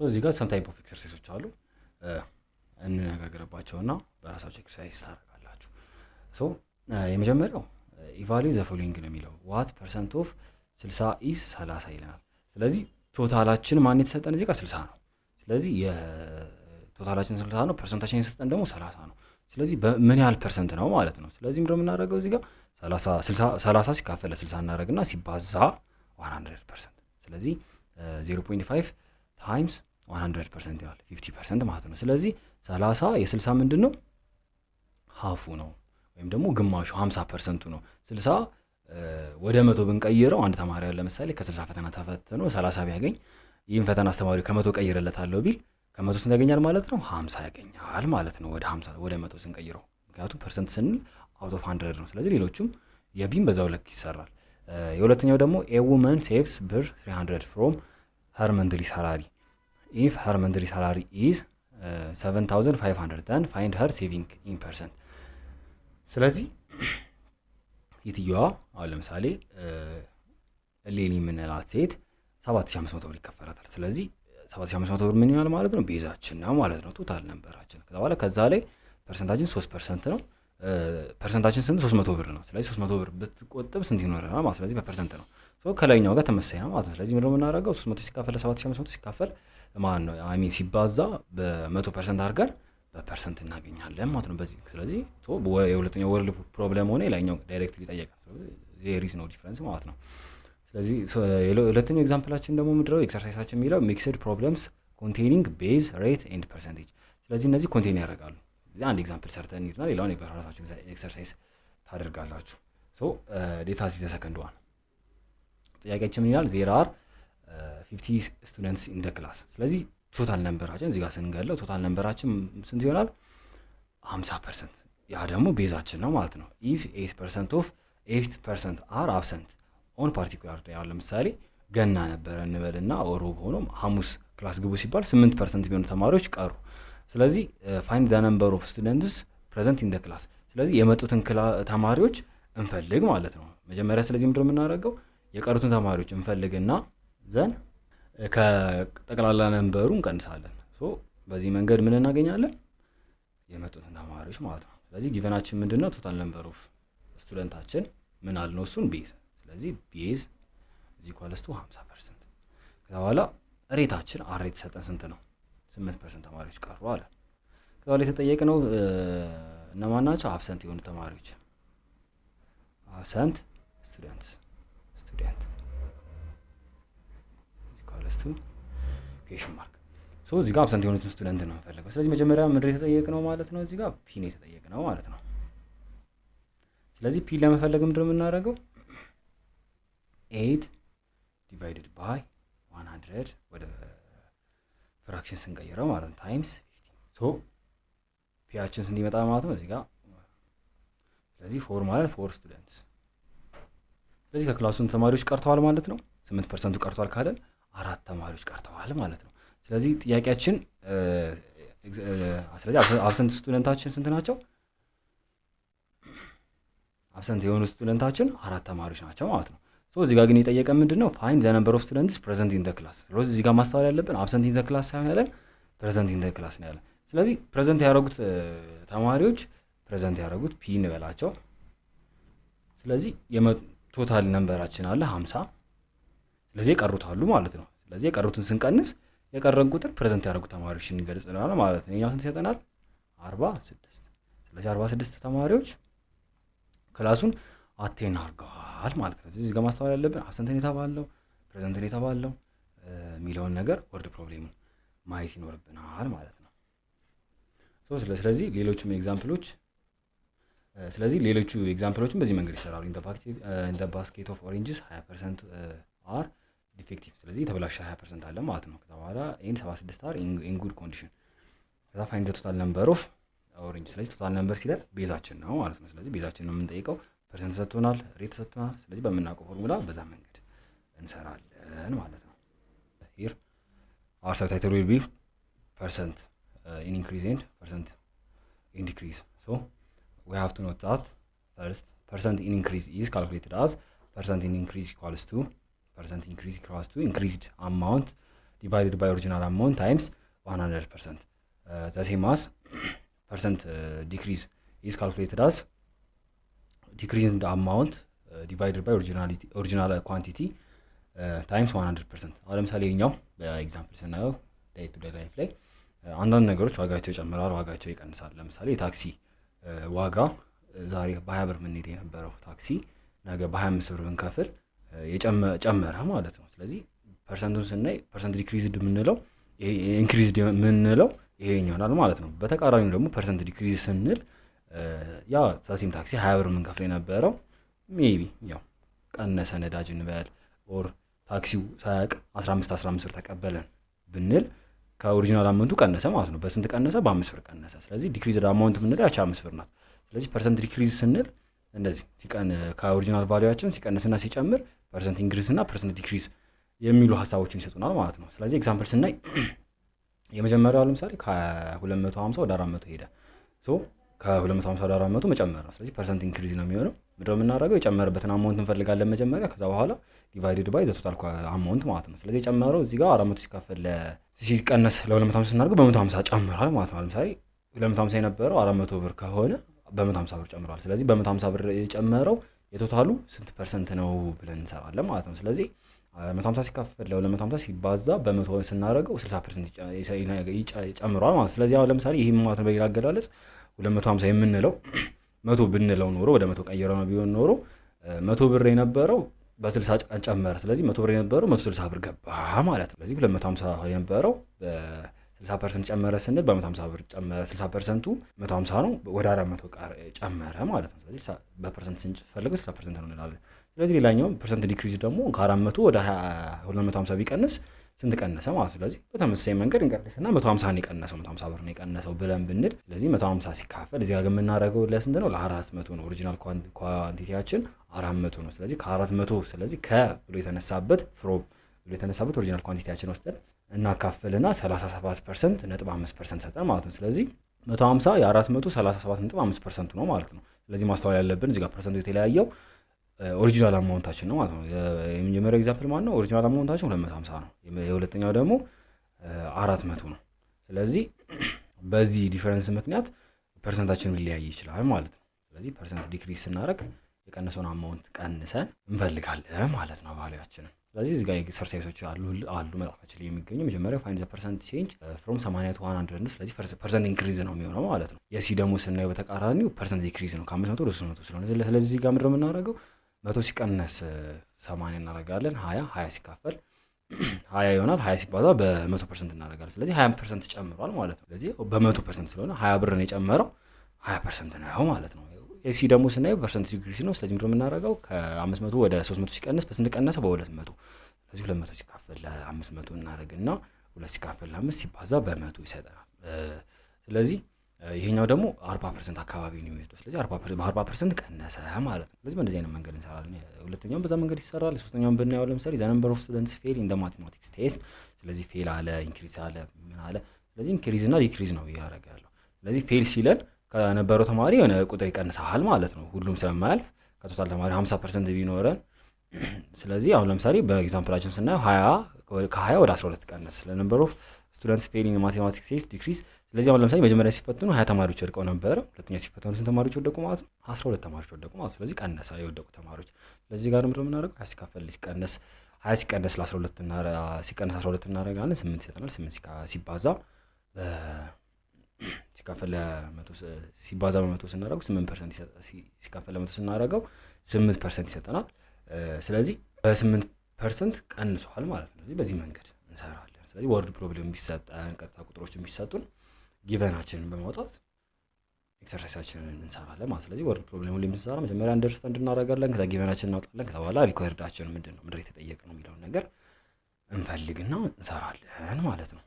ሶ እዚህ ጋር ሰም ታይፕ ኦፍ ኤክሰርሳይሶች አሉ እንነጋገርባቸውና በራሳችሁ ኤክሰርሳይዝ ታደርጋላችሁ። ሶ የመጀመሪያው ኢቫሉዌት ዘ ፎሎዊንግ ነው የሚለው what percent of 60 is 30 ይለናል። ስለዚህ ቶታላችን ማን የተሰጠን እዚህ ጋር 60 ነው። ስለዚህ የቶታላችን 60 ነው፣ ፐርሰንታችን የተሰጠን ደግሞ 30 ነው። ስለዚህ በምን ያህል ፐርሰንት ነው ማለት ነው። ስለዚህ ምንድነው የምናደርገው እዚህ ጋር 30 ሲካፈል ለ60 እናደርግና ሲባዛ 100%። ስለዚህ 0.5 ታይምስ 100% ይላል 50% ማለት ነው። ስለዚህ 30 የ60 ምንድነው ሃፉ ነው ወይም ደግሞ ግማሹ 50% ነው። 60 ወደ 100 ብንቀይረው አንድ ተማሪ ያለ ለምሳሌ ከ60 ፈተና ተፈትኖ 30 ቢያገኝ ይህን ፈተና አስተማሪው ከ100 ቀይረለታለሁ ቢል ከ100 ስንት ያገኛል ማለት ነው? 50 ያገኛል ማለት ነው። ወደ 50 ወደ 100 ስንቀይረው ምክንያቱም ፐርሰንት ስንል አውት ኦፍ 100 ነው። ስለዚህ ሌሎችም የቢም በዛው ልክ ይሰራል። የሁለተኛው ደግሞ a woman saves ብር 300 from her monthly salary if her monthly salary is 7500 then find her saving in percent። ስለዚህ ሴትዮዋ አሁን ለምሳሌ ሌሊ የምንላት ሴት 7500 ብር ይከፈላታል። ስለዚህ 7500 ብር ምን ይሆናል ማለት ነው? ቤዛችን ነው ማለት ነው፣ ቶታል ነምበራችን። ከዛ ላይ ፐርሰንታችን 3% ነው። ፐርሰንታችን ስንት? 300 ብር ነው። ስለዚህ 300 ብር ብትቆጥብ ስንት ይኖራል ማለት? ስለዚህ በፐርሰንት ነው። ሶ ከላይኛው ጋር ተመሳሳይ ነው ማለት ነው። ስለዚህ ምንድነው የምናደርገው? 300 ሲካፈል 7500 ሲካፈል ማን ነው ሲባዛ በ100% አድርገን በፐርሰንት እናገኛለን ማለት ነው በዚህ። ስለዚህ የሁለተኛው ወርልድ ፕሮብሌም ሆነ የላይኛው ዳይሬክትሊ ይጠየቃል። ዜር ኢዝ ኖ ዲፈረንስ ማለት ነው። ስለዚህ የሁለተኛው ኤግዛምፕላችን ደግሞ ምንድነው ኤክሰርሳይሳችን የሚለው ሚክስድ ፕሮብሌምስ ኮንቴኒንግ ቤዝ ሬት ኤንድ ፐርሰንቴጅ። ስለዚህ እነዚህ ኮንቴን ያደርጋሉ። እዚህ አንድ ኤግዛምፕል ሰርተን እንሂድና ሌላውን በራሳችሁ ኤክሰርሳይዝ ታደርጋላችሁ። ሶ ዴታ ኢዝ ዘ ሰከንድ ዋን። ጥያቄያችን ምን ይላል? ዜር አር 50 ስቱደንትስ ኢን ዘ ክላስ። ስለዚህ ቶታል ነምበራችን እዚህ ጋር ስንገለው ቶታል ነምበራችን ስንት ይሆናል? 50%። ያ ደግሞ ቤዛችን ነው ማለት ነው። ኢፍ 8% ኦፍ 8% አር አብሰንት ኦን ፓርቲኩላር ዴይ። አሁን ለምሳሌ ገና ነበረ እንበልና ሮብ ሆኖ ሐሙስ ክላስ ግቡ ሲባል 8% የሚሆኑ ተማሪዎች ቀሩ። ስለዚህ ፋይንድ ዘ ነምበር ኦፍ ስቱደንትስ ፕሬዘንት ኢን ዘ ክላስ። ስለዚህ የመጡትን ተማሪዎች እንፈልግ ማለት ነው መጀመሪያ። ስለዚህ ምንድነው የምናደርገው? የቀሩትን ተማሪዎች እንፈልግና ዘን ከጠቅላላ ነምበሩ እንቀንሳለን። ሶ በዚህ መንገድ ምን እናገኛለን? የመጡትን ተማሪዎች ማለት ነው። ስለዚህ ጊቨናችን ምንድነው? ቶታል ነምበር ኦፍ ስቱደንታችን ምን አልነው? እሱን ቤዝ። ስለዚህ ቤዝ እዚ ኢኳልስ ቱ 50%። ከዛ በኋላ ሬታችን አር ሬት ሰጠን ስንት ነው? 8% ተማሪዎች ቀሩ አለ። ከዛ በኋላ የተጠየቅነው እነማን ናቸው? አብሰንት የሆኑ ተማሪዎች፣ አብሰንት ስቱደንት ኢኳልስ ቱ ኩዌስቸን ማርክ። ሶ እዚህ ጋር አብሰንት የሆኑትን ስቱደንት ነው የምንፈልገው። ስለዚህ መጀመሪያ ምንድነው የተጠየቅነው ማለት ነው? እዚህ ጋር ፒ ነው የተጠየቅነው ማለት ነው። ስለዚህ ፒ ለመፈለግ ምንድነው የምናደርገው? 8 ዲቫይድድ ባይ 100 ወደ ፍራክሽን ስንቀይረው ማለት ነው ታይምስ 15። ሶ ፒያችን ስንት ይመጣ ማለት ነው እዚህ ጋር። ስለዚህ 4 ማለት 4 ስቱደንትስ። ስለዚህ ከክላሱን ተማሪዎች ቀርተዋል ማለት ነው። 8% ቀርቷል ካለን 4 ተማሪዎች ቀርተዋል ማለት ነው። ስለዚህ ጥያቄያችን ስለዚህ አብሰንት ስቱደንታችን ስንት ናቸው? አብሰንት የሆኑ ስቱደንታችን 4 ተማሪዎች ናቸው ማለት ነው። ሶ እዚህ ጋር ግን የጠየቀን ምንድነው? ፋይንድ ዘ ነምበር ኦፍ ስቱደንትስ ፕሬዘንት ኢን ዘ ክላስ። ስለዚህ እዚህ ጋር ማስተዋል ያለብን አብሰንት ኢን ዘ ክላስ ሳይሆን ያለን ፕሬዘንት ኢን ዘ ክላስ ነው ያለን። ስለዚህ ፕሬዘንት ያደረጉት ተማሪዎች ፕሬዘንት ያደረጉት ፒ እንበላቸው። ስለዚህ ቶታል ነምበራችን አለ 50። ስለዚህ የቀሩት አሉ ማለት ነው። ስለዚህ የቀሩትን ስንቀንስ የቀረን ቁጥር ፕሬዘንት ያደረጉት ተማሪዎችን ይገልጽልናል ማለት ነው። እኛው ስንት ይሰጠናል? 46። ስለዚህ 46 ተማሪዎች ክላሱን አቴን አድርገዋል ማለት ነው። እዚህ ጋር ማስተዋል ያለብን አብሰንት የተባለው ፕሬዘንት የተባለው የሚለውን ነገር ወርድ ፕሮብሌሙን ማየት ይኖርብናል ማለት ነው። ስለዚህ ሌሎቹም ኤግዛምፕሎችን በዚህ መንገድ ይሰራሉ። ኢን ዘ ባስኬት ኦፍ ኦሬንጅስ 20% አር ዲፌክቲቭ። ስለዚህ የተበላሸ 20% አለ ማለት ነው። ከዛ በኋላ ኤን 76 አር ኢን ጉድ ኮንዲሽን። ከዛ ፋይንድ ዘ ቶታል ነምበር ኦፍ ኦሬንጅ። ስለዚህ ቶታል ነምበር ሲለን ቤዛችን ነው ማለት ነው። ስለዚህ ቤዛችን ነው የምንጠይቀው። ፐርሰንት ሰጥቶናል፣ ሬት ሰጥቶናል። ስለዚህ በምናውቀው ፎርሙላ በዛ መንገድ እንሰራለን ማለት ነው። ሂር አወር ሰብታይትል ዊል ቢ percent in increase and percent in decrease. So we have to note that first percent in increase is calculated as percent in increase equals to increased amount divided by original amount times 100%. The same as percent decrease is calculated as decrease in the amount divided by original quantity times 100%. አሁን ለምሳሌ ይሄኛው በኤግዛምፕል ስናየው ዴይ ቱ ዴይ ላይፍ ላይ አንዳንድ ነገሮች ዋጋቸው ይጨምራል፣ ዋጋቸው ይቀንሳል። ለምሳሌ የታክሲ ዋጋ ዛሬ በ20 ብር የምንሄድ የነበረው ታክሲ ነገ በ25 ብር ብንከፍል ጨመረ ማለት ነው። ስለዚህ ፐርሰንቱን ስናይ ፐርሰንት ዲክሪዝድ የምንለው ኢንክሪዝድ የምንለው ይሄኛው ይሆናል ማለት ነው። በተቃራኒው ደግሞ ፐርሰንት ዲክሪዝ ስንል ያ ሳሲም ታክሲ 20 ብር የምንከፍል የነበረው ሜቢ ያው ቀነሰ ነዳጅ እንበል ኦር ታክሲው ሳያቅ 15 ብር ተቀበለን ብንል ከኦሪጂናል አማውንቱ ቀነሰ ማለት ነው። በስንት ቀነሰ? በ5 ብር ቀነሰ። ስለዚህ ዲክሪዝድ አማውንት የምንለው ያቺ 5 ብር ናት። ስለዚህ ፐርሰንት ዲክሪዝ ስንል እንደዚህ ከኦሪጂናል ቫልዩአችን ሲቀንስና ሲጨምር ፐርሰንት ኢንክሪዝ እና ፐርሰንት ዲክሪዝ የሚሉ ሐሳቦችን ይሰጡናል ማለት ነው። ስለዚህ ኤግዛምፕል ስናይ የመጀመሪያው ለምሳሌ ከ250 ወደ 400 ሄደ። ሶ ከ250 ወደ 400 መጨመር ነው። ስለዚህ ፐርሰንት ኢንክሪዝ ነው የሚሆነው። ምንድነው የምናደርገው? የጨመረበትን አማውንት እንፈልጋለን መጀመሪያ፣ ከዛ በኋላ ዲቫይድድ ባይ ዘ ቶታል አማውንት ማለት ነው። ስለዚህ የጨመረው እዚህ ጋር 400 ሲካፈል ሲቀነስ ለ250 ስናደርገው በ150 ጨምሯል ማለት ነው። ለምሳሌ 250 የነበረው 400 ብር ከሆነ በ150 ብር ጨምሯል። ስለዚህ በ150 ብር የጨመረው የቶታሉ ስንት ፐርሰንት ነው ብለን እንሰራለን ማለት ነው። ስለዚህ 150 ሲካፈል ለ250 ሲባዛ በ100 ስናደርገው 60% ይጨምራል ማለት ነው። ስለዚህ አሁን ለምሳሌ ይሄን ማለት ነው በሌላ አገላለጽ 250 የምንለው 100 ብንለው ኖሮ ወደ 100 ቀይረው ነው ቢሆን ኖሮ 100 ብር የነበረው በ60 ቀን ጨመረ። ስለዚህ 100 ብር የነበረው 160 ብር ገባ ማለት ነው። ስለዚህ 250 የነበረው በ60% ጨመረ ስንል በ150 ብር ጨመረ። 60%ቱ 150 ነው፣ ወደ 400 ቃር ጨመረ ማለት ነው። ስለዚህ በፐርሰንት ስንፈልገው 60% ነው እንላለን። ስለዚህ ሌላኛው ፐርሰንት ዲክሪዝ ደግሞ ከ400 ወደ 250 ቢቀንስ ስንት ቀነሰ ማለት ነው። ስለዚህ በተመሳሳይ መንገድ እንቀንስና 150 ነው የቀነሰው 150 ብር ነው የቀነሰው ብለን ብንል ስለዚህ 150 ሲካፈል እዚህ ጋር የምናደርገው ለስንት ነው? ለ400 ነው። ኦሪጂናል ኳንቲቲያችን 400 ነው። ስለዚህ ከ400 ስለዚህ ብሎ የተነሳበት ፍሮም ብሎ የተነሳበት ኦሪጂናል ኳንቲቲያችን ወስደን እናካፍልና 37.5% ሰጠን ማለት ነው። ስለዚህ 150 የ400 37.5% ነው ማለት ነው። ስለዚህ ማስተዋል ያለብን እዚህ ጋር ፐርሰንቱ የተለያየው ኦሪጂናል አማውንታችን ነው ማለት ነው። የመጀመሪያው ኤግዛምፕል ማለት ነው ኦሪጂናል አማውንታችን 250 ነው። የሁለተኛው ደግሞ 400 ነው። ስለዚህ በዚህ ዲፈረንስ ምክንያት ፐርሰንታችን ሊለያይ ይችላል ማለት ነው። ስለዚህ ፐርሰንት ዲክሪዝ ስናደርግ የቀነሰውን አማውንት ቀንሰን እንፈልጋለን ማለት ነው ቫልዩአችንን። ስለዚህ እዚህ ጋር ኤክሰርሳይሶች አሉ መጽሐፋችን ላይ የሚገኙ መጀመሪያው ፋይንድ ዘ ፐርሰንት ቼንጅ ፍሮም 80 to 100 ነው። ስለዚህ ፐርሰንት ኢንክሪዝ ነው የሚሆነው ማለት ነው። የሲ ደግሞ ስናየው በተቃራኒው ፐርሰንት ዲክሪዝ ነው ከ500 ወደ 300 ስለሆነ ስለዚህ እዚህ ጋር ምንድነው የምናደርገው? 100 ሲቀነስ 80 እናደርጋለን። 20 ሲካፈል 20 ይሆናል። 20 ሲባዛ በ100% እናደርጋለን። ስለዚህ 20% ጨምሯል ማለት ነው። ስለዚህ በ100% ስለሆነ 20 ብር ነው የጨመረው 20% ነው ማለት ነው። ኤሲ ደግሞ ስናየው ፐርሰንት ዲክሪዝ ነው። ስለዚህ ምንድነው የምናደርገው? ከ500 ወደ 300 ሲቀነስ በስንት ቀነሰ? በ200። ስለዚህ 200 ሲካፈል ለ500 እናደርግና 2 ሲካፈል ለ5 ሲባዛ በ100 ይሰጠናል። ስለዚህ ይሄኛው ደግሞ 40% አካባቢ ነው የሚወስደው። ስለዚህ 40% ቀነሰ ማለት ነው። ስለዚህ በእንደዚህ አይነት መንገድ እንሰራለን። ሁለተኛውም በዛ መንገድ ይሰራል። ሶስተኛውም ብናየው ለምሳሌ ዘ ነምበር ኦፍ ስቱደንትስ ፌል ኢን ዘ ማቴማቲክስ ቴስት። ስለዚህ ፌል አለ፣ ኢንክሪዝ አለ፣ ምን አለ። ስለዚህ ኢንክሪዝ እና ዲክሪዝ ነው ያደርጋለሁ። ስለዚህ ፌል ሲለን ከነበረው ተማሪ የሆነ ቁጥር ይቀንሳል ማለት ነው። ሁሉም ስለማያልፍ ከቶታል ተማሪ 50% ቢኖረን ስለዚህ አሁን ለምሳሌ በኤግዛምፕላችን ስናየው 20 ወደ 12 ቀነሰ። ስለ ነምበር ኦፍ ስቱደንትስ ፌል ኢን ማቴማቲክስ ቴስት ዲክሪዝ። ስለዚህ አሁን ለምሳሌ መጀመሪያ ሲፈተኑ 20 ተማሪዎች ወድቀው ነበር። ሁለተኛ ሲፈተኑ ስንት ተማሪዎች ወደቁ ማለት ነው? 12 ተማሪዎች ወደቁ ማለት ነው። ስለዚህ ቀነሰ የወደቁ ተማሪዎች። ስለዚህ ጋር ምንድነው የምናደርገው? 20 ሲካፈል ሲቀነስ 20 ሲቀነስ ለ12 እና ሲቀነስ 12 እናደርጋለን 8 ይሰጠናል። 8 ሲባዛ ሲካፈል ለ100 ሲባዛ በ100 ስናደርገው 8% ሲካፈል ለ100 ስናደርገው 8% ይሰጠናል። ስለዚህ በ8% ቀንሷል ማለት ነው። ስለዚህ በዚህ መንገድ እንሰራለን። ስለዚህ ወርድ ፕሮብሌም ቢሰጠን ቀጥታ ቁጥሮችን ቢሰጡን ጊቨናችንን በማውጣት ኤክሰርሳይሳችንን እንሰራለን ማለት። ስለዚህ ወርድ ፕሮብሌሙን ለምንሰራ መጀመሪያ አንደርስታንድ እናደርጋለን፣ ከዛ ጊቨናችንን እናውጣለን፣ ከዛ በኋላ ሪኳየርዳችን ምንድነው የተጠየቅነው የሚለውን ነገር እንፈልግና እንሰራለን ማለት ነው።